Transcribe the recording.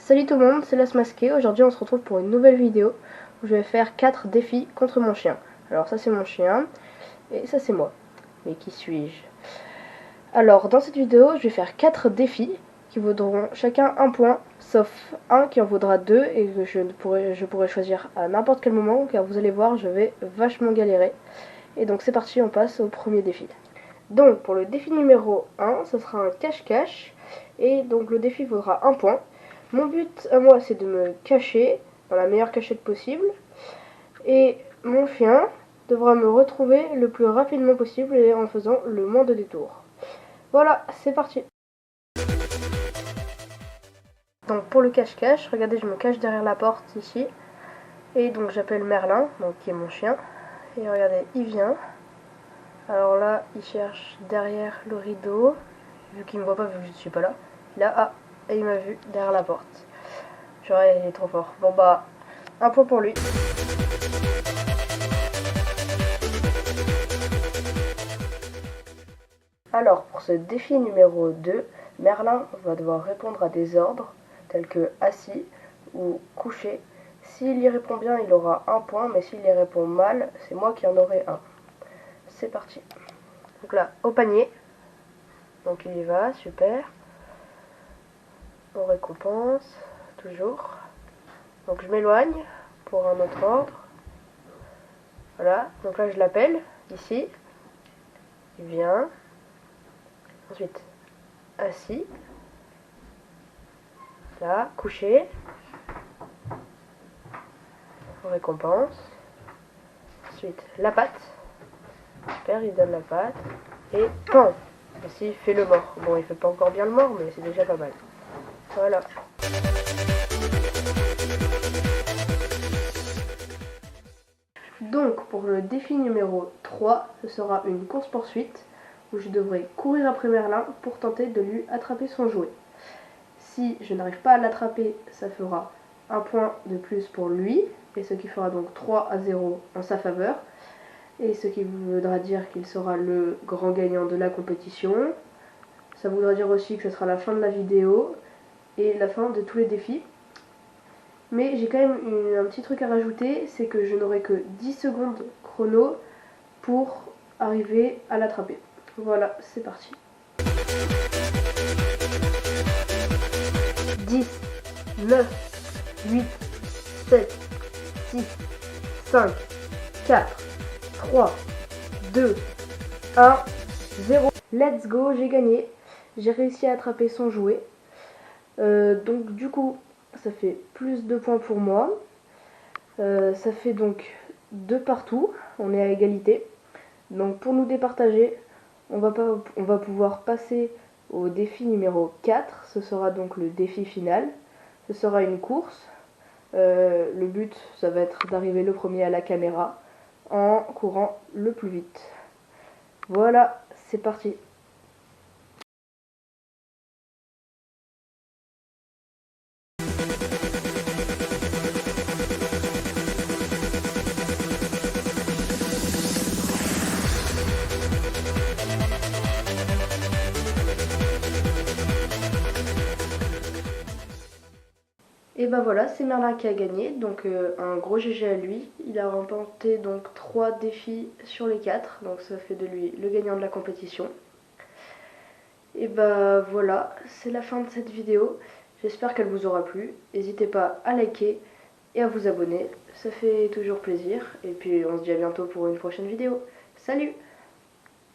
Salut tout le monde, c'est Las Masqué. Aujourd'hui on se retrouve pour une nouvelle vidéo où je vais faire 4 défis contre mon chien. Alors ça c'est mon chien et ça c'est moi. Mais qui suis-je? Alors dans cette vidéo je vais faire 4 défis qui vaudront chacun un point, sauf un qui en vaudra 2 et que je pourrai choisir à n'importe quel moment, car vous allez voir je vais vachement galérer. Et donc c'est parti, on passe au premier défi. Donc pour le défi numéro 1, ce sera un cache-cache et donc le défi vaudra un point. Mon but à moi c'est de me cacher dans la meilleure cachette possible et mon chien devra me retrouver le plus rapidement possible et en faisant le moins de détours. Voilà, c'est parti. Donc pour le cache-cache, regardez, je me cache derrière la porte ici et donc j'appelle Merlin, donc qui est mon chien, et regardez, il vient. Alors là, il cherche derrière le rideau, vu qu'il me voit pas, vu que je ne suis pas là. Là, ah, et il m'a vu derrière la porte. Genre, il est trop fort. Bon bah, un point pour lui. Alors, pour ce défi numéro 2, Merlin va devoir répondre à des ordres, tels que assis ou couché. S'il y répond bien, il aura un point, mais s'il y répond mal, c'est moi qui en aurai un. C'est parti. Donc là, au panier. Donc il y va, super. On récompense, toujours. Donc je m'éloigne pour un autre ordre. Voilà, donc là je l'appelle, ici. Il vient. Ensuite, assis. Là, couché. On récompense. Ensuite, la patte. Super, il donne la patte. Et pan. Ici, il fait le mort. Bon, il fait pas encore bien le mort, mais c'est déjà pas mal. Voilà. Donc pour le défi numéro 3, ce sera une course-poursuite où je devrai courir après Merlin pour tenter de lui attraper son jouet. Si je n'arrive pas à l'attraper, ça fera un point de plus pour lui, et ce qui fera donc 3-0 en sa faveur, et ce qui voudra dire qu'il sera le grand gagnant de la compétition. Ça voudra dire aussi que ce sera la fin de la vidéo et la fin de tous les défis. Mais j'ai quand même un petit truc à rajouter, c'est que je n'aurai que 10 secondes chrono pour arriver à l'attraper. Voilà, c'est parti. 10, 9, 8, 7, 6, 5, 4, 3, 2, 1, 0. Let's go, j'ai gagné. J'ai réussi à attraper son jouet. Donc du coup, ça fait plus de points pour moi. Ça fait donc 2 partout. On est à égalité. Donc pour nous départager, on va pouvoir passer au défi numéro 4. Ce sera donc le défi final. Ce sera une course. Le but, ça va être d'arriver le premier à la caméra en courant le plus vite. Voilà, c'est parti. Et ben voilà, c'est Merlin qui a gagné, donc un gros GG à lui. Il a remporté donc 3 défis sur les 4, donc ça fait de lui le gagnant de la compétition. Et ben voilà, c'est la fin de cette vidéo. J'espère qu'elle vous aura plu. N'hésitez pas à liker et à vous abonner, ça fait toujours plaisir. Et puis on se dit à bientôt pour une prochaine vidéo. Salut!